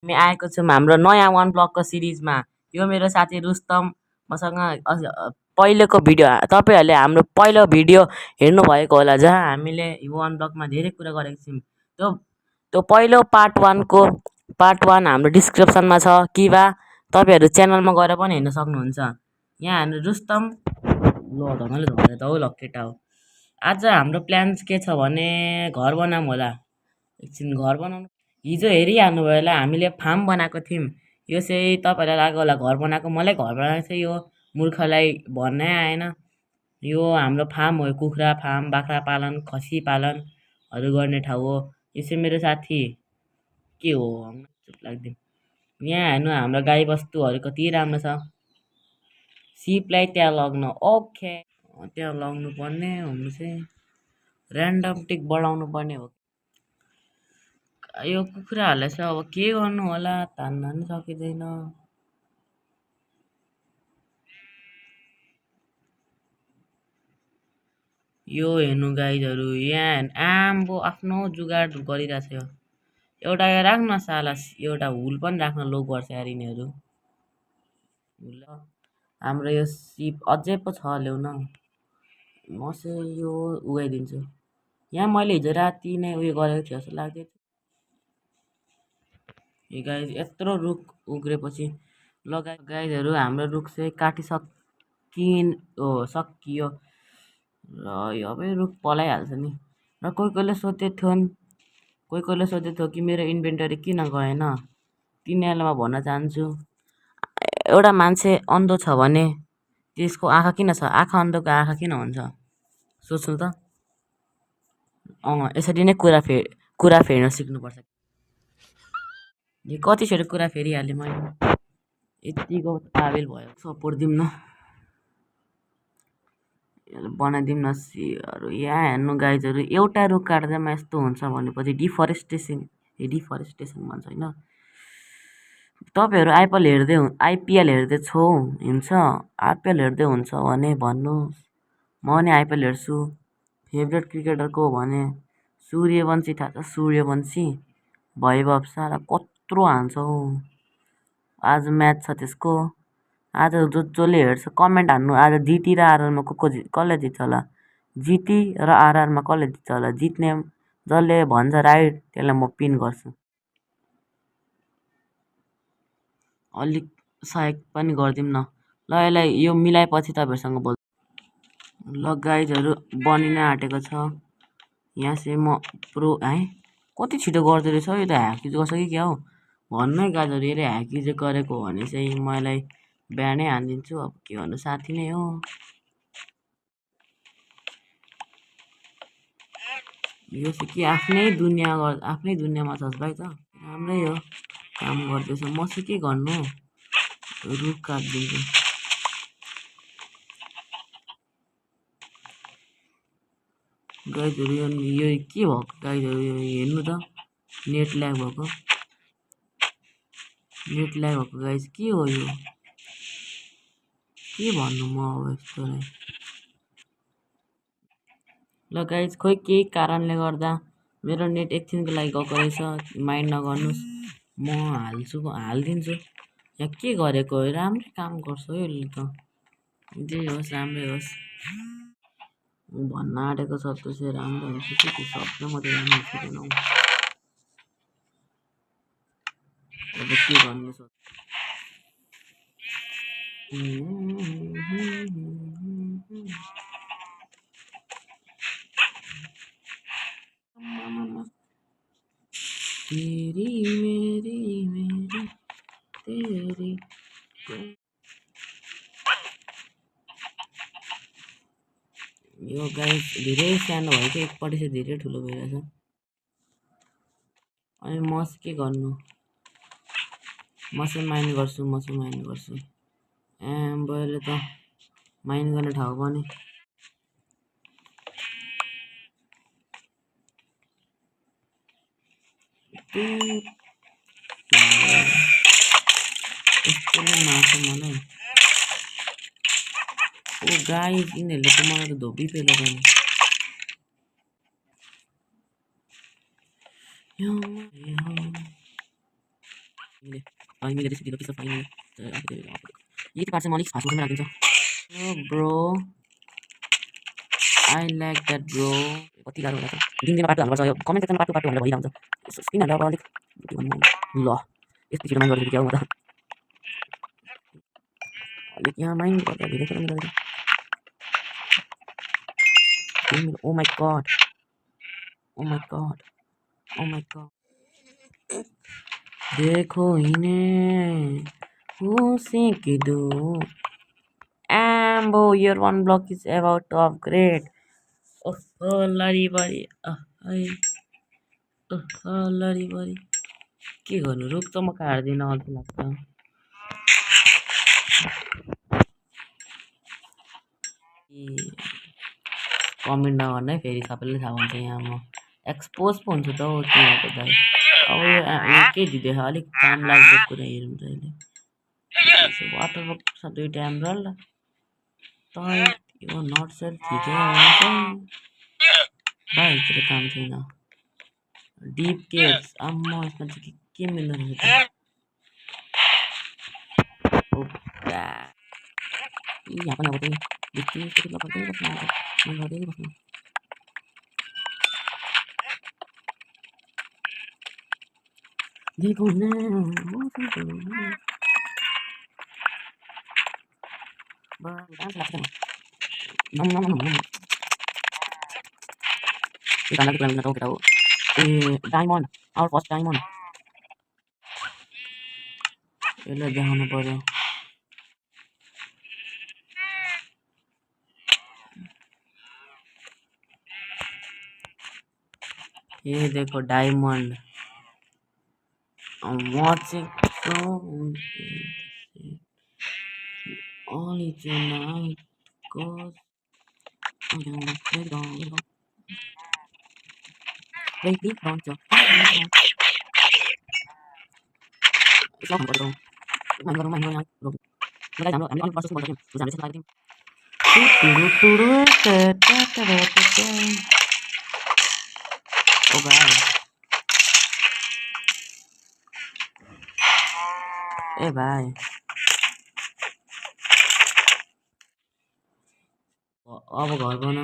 हामी आएको छौँ हाम्रो नयाँ वान ब्लगको सिरिजमा। यो मेरो साथी रुस्तम मसँग पहिलेको भिडियो तपाईँहरूले हाम्रो पहिलो भिडियो हेर्नुभएको होला जहाँ हामीले वान ब्लगमा धेरै कुरा गरेको छौँ। त्यो पहिलो पार्ट वान हाम्रो डिस्क्रिप्सनमा छ कि वा तपाईँहरू च्यानलमा गएर पनि हेर्न सक्नुहुन्छ। यहाँ हाम्रो रुस्तम ढङ्गले झरेर हो केटा हो। आज हाम्रो प्लान के छ भने घर बनाऊँ होला। एकछिन घर बनाउनु हिजो हेरिहाल्नु भयो होला हामीले फार्म बनाएको थियौँ। यो चाहिँ तपाईँहरूलाई लाग्यो होला घर बनाएको, मलाई घर बनाएको चाहिँ यो मूर्खलाई भन्नै आएन। यो हाम्रो फार्म हो, कुखुरा फार्म, बाख्रा पालन, खसी पालनहरू गर्ने ठाउँ हो। यो चाहिँ मेरो साथी के हो चुप लाग्दैन। यहाँ हेर्नु हाम्रो गाईबस्तुहरू कति राम्रो छ। सिपलाई त्यहाँ लग्न ओके, त्यहाँ लग्नु पर्ने हुनु चाहिँ ऱ्यान्डम टिक बढाउनु पर्ने हो। यो कुखुराहरूलाई चाहिँ अब के गर्नु होला, तान्न पनि सकिँदैन। यो हेर्नु गाईहरू यहाँ आम्बो आफ्नो जुगाड गरिरहेछ। एउटा राख्न साला, एउटा हुल पनि राख्न लोभ गर्छ यार यिनीहरू। हाम्रो यो सिप अझै पो छ, ल्याउन म चाहिँ यो उगाइदिन्छु। यहाँ मैले हिजो राति नै उयो गरेको थियो जस्तो लाग्दै थियो। यो गाई यत्रो रुख उग्रेपछि गाईहरू हाम्रो रुख चाहिँ सकियो र अब रुख पलाइहाल्छ नि। र कोही कोहीले सोध्दै थियो कि मेरो इन्भेन्टरी किन गएन। तिनीहरूलाई म भन्न चाहन्छु, एउटा मान्छे अन्धो छ भने त्यसको आँखा किन छ, आँखा अन्धोको आँखा किन हुन्छ सोच्नु त। यसरी नै कुरा फेर्न सिक्नुपर्छ। कति छिटो कुरा फेरिहालेँ मैले, यतिको काबिल भयो। सपोर्ट दिउँ न, बनाइदिउँ न सिहरू। यहाँ हेर्नु गाइजहरू, एउटा रुख काट्दैमा यस्तो हुन्छ भनेपछि डिफरेस्टेसन भन्छ होइन। तपाईँहरू आइपिएल हेर्दैछौ हुन्छ, आइपिएल हेर्दै हुन्छ भने भन्नुहोस्। म पनि आइपिएल हेर्छु। फेभरेट क्रिकेटरको हो भने सूर्यवंशी, थाहा छ सूर्यवंशी, वैभव साला कत्रो हान्छ हौ। आज म्याच छ त्यसको। आज जसले हेर्छ कमेन्ट हान्नु, आज जिटी र आरआरमा कसले जित्छ होला, जिटी र आरआरमा कसले जित्छ होला। जित्ने जसले भन्छ राइट त्यसलाई म पिन गर्छु। अलिक सहयोग पनि गरिदिउँ न ल। यसलाई यो मिलाएपछि तपाईँहरूसँग बोल। ल गाइजहरू बनिन आँटेको छ। यहाँ चाहिँ म कति छिटो गर्दो रहेछ हौ। यो त ह्याकिज गर्छ कि क्या हो भन्नै गाइजहरू। यसले ह्याकिज गरेको हो भने चाहिँ मैले बिहानै हानिदिन्छु। अब के भन्नु, साथी नै हो। यो चाहिँ कि आफ्नै दुनियाँमा छस् भाइ त, राम्रै हो काम गर्दैछ। म चाहिँ के गर्नु, रुख काटिदिन्छु। गाइजहरू यो के भएको गाइजहरू, यो हेर्नु त, नेट ल्याग भएको गाइज के हो यो, के भन्नु म अब यस्तोलाई। ल गाइज खोइ केही कारणले गर्दा मेरो नेट एकछिनको लागि गएको रहेछ, माइन्ड नगर्नुहोस्। म हालिदिन्छु। यहाँ के गरेको, राम्रै काम गर्छ हो यसले त। जे होस् राम्रै होस् भन्न आँटेको शब्द चाहिँ राम्रो हुन्छ कि त्यो शब्द मात्रै राम्रो हुँदैन हौ। अब के भन्नु सक्छ। तेरी मेरी तेरी यो गाई धेरै सानो भयो कि एकपट्टि चाहिँ धेरै ठुलो भइरहेछ। अनि म चाहिँ के गर्नु, म चाहिँ माइन गर्छु। बहिले त माइन गर्ने ठाउँ पनि यस्तोले मार्छ मलाई। ओ गाई यिनीहरूले त मलाई त धोबी पेलो पनि। Finally, this video is finally. ये तो पार्ट से मौलिक फास्ट में राखिन्छ bro I like that bro कति गाह्रो होला त दिनदिन पार्ट हाल्नुपर्छ यो कमेन्ट सेक्सनमा पार्ट भनेर भइरहन्छ स्पिनहरूले अब अलिक ल यस्तो छिटो माइन्ड गरेको क्या हो म त अलिक यहाँ माइन्ड गर्दा धेरै कुरा मिल्दैन oh my god oh my god oh my god देखो इन्हें उसे की दो Ambo, your one block is about to upgrade. Oh, लरी बरी लरी बरी के गर्नु रुख त म काट्दिनँ अल्छी लाग्छ कमेन्ट नगर्नु है फेरि सबैले थाहा हुन्छ यहाँ म एक्सपोज पो हुन्छु त हौ तिमीहरूको दाइ अब यो के दिँदैछ अलिक काम लाग्दो कुरा हेरौँ त अहिले वाटर बक्स छ दुईवटा एमरल्ड तर यो नट सेल ठिकै हुन्छ भाइ त्यो काम छैन डिप केव्स आम्मा यसमा चाहिँ के मिल्दो रहेछ त यहाँ पनि अब त्यही गर्दै बस्नु देखो न डायमन्ड आवर फर्स्ट डायमन्ड यसलाई देखाउनु पर्यो ये देखो diamond I'm watching only tonight cause wait don't you it's not going guys I'm only process for the game so I'm just like oh bye hey bye अब घर बना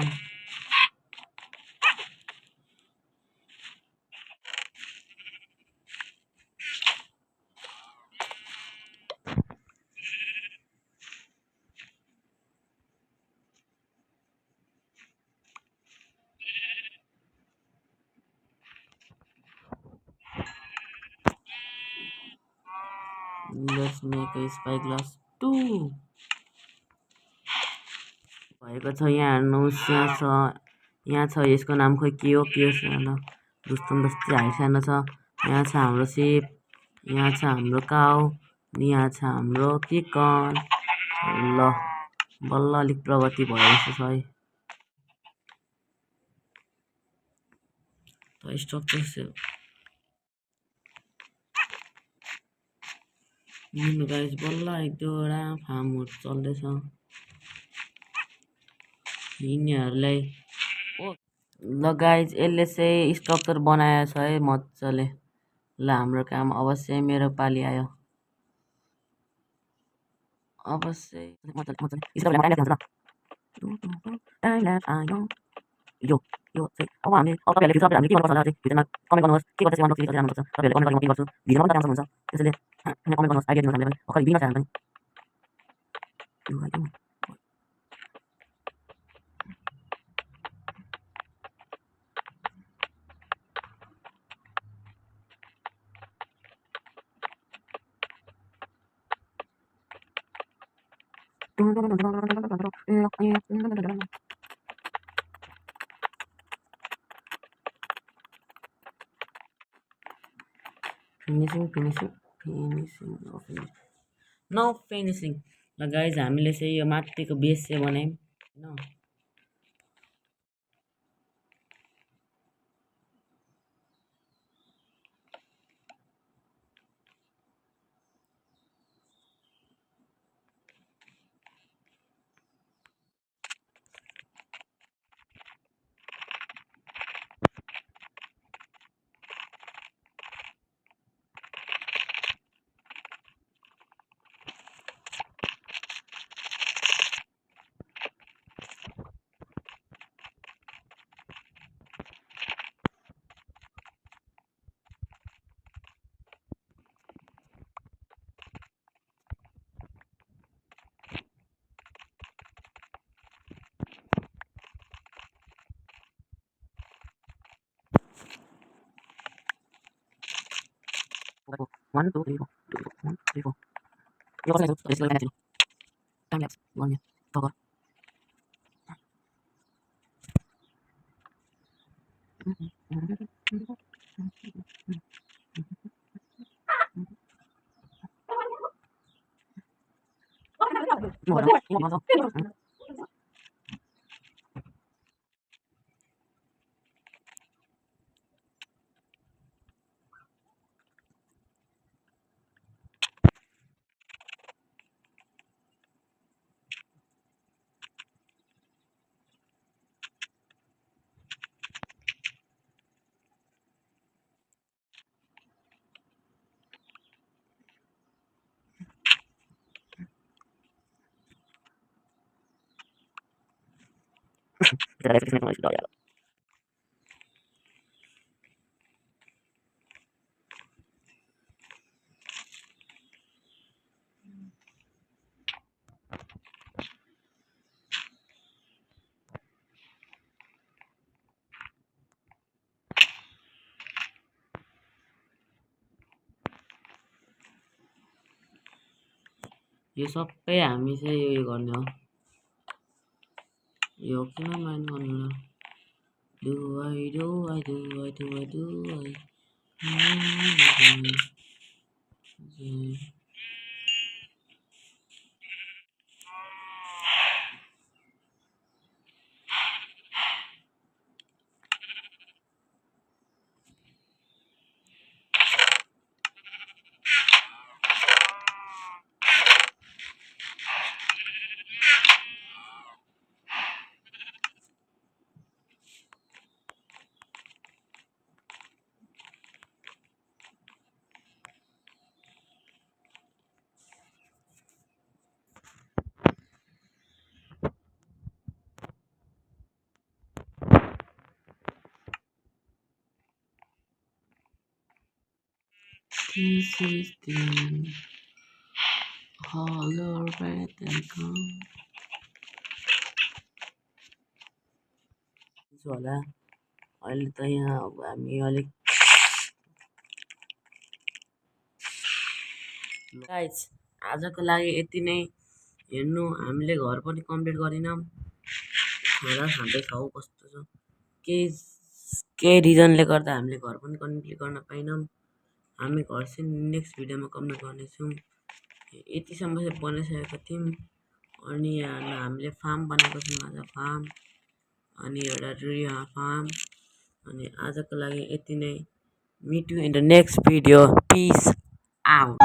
Let's make a spyglass 2 भएको छ यहाँ हेर्नुहोस् यहाँ छ यसको नाम खोइ के हो ल रुस्तम जस्तै हाइट सानो छ यहाँ छ हाम्रो सिप यहाँ छ हाम्रो काउ यहाँ छ हाम्रो चिकन ल बल्ल अलिक प्रगति भयो जस्तो छ है त स्ट्रक्चर गाइस बल्ल एक दुईवटा फार्महरू चल्दैछ यिनीहरूलाई ल गाइज यसले चाहिँ स्ट्रक्चर बनाएको छ है मजाले ल हाम्रो काम अवश्य मेरो पाली आयो अवश्य यो चाहिँ अब हामी अब तपाईँहरूले फ्युचरमा हामी के गर्नुपर्छ होला चाहिँ भिडियोमा कमेन्ट गर्नुहोस् के गर्दा चाहिँ गर्नुपर्छ तपाईँहरूले कमेन्ट गरेर म के गर्छु भिडियोमा पनि जान सक्नुहुन्छ त्यसैले कमेन्ट गर्नुहोस् आइडिया दिनुहोस् हामीले पनि भर्खर बिना चाहिँ हामी पनि फिनिसिङ ल गाइज हामीले चाहिँ यो माथिको बेस चाहिँ बनायौँ होइन 1 2 3 4 2 1 3 4 यो कसलाई यसको लागि टाइम ल्याप्स गर्ने तगर यो सबै हामी चाहिँ यो गर्ने हो यो किन माइन गर्नु ल do I This is the hollow red and come होला अहिले त यहाँ अब हामी अलिक गाइज आजको लागि यति नै हेर्नु हामीले घर पनि कम्प्लिट गरिनौँ खाना खाँदैछौँ कस्तो छ केही रिजनले गर्दा हामीले घर पनि कम्प्लिट गर्न पाइनौँ हामी घर चाहिँ नेक्स्ट भिडियोमा कम्प्लिट गर्नेछौँ यतिसम्म चाहिँ बनाइसकेका थियौँ अनि यहाँ हामीले फार्म बनाएको छौँ आज फार्म अनि एउटा रुई फार्म अनि आजको लागि यति नै meet you in the next video peace out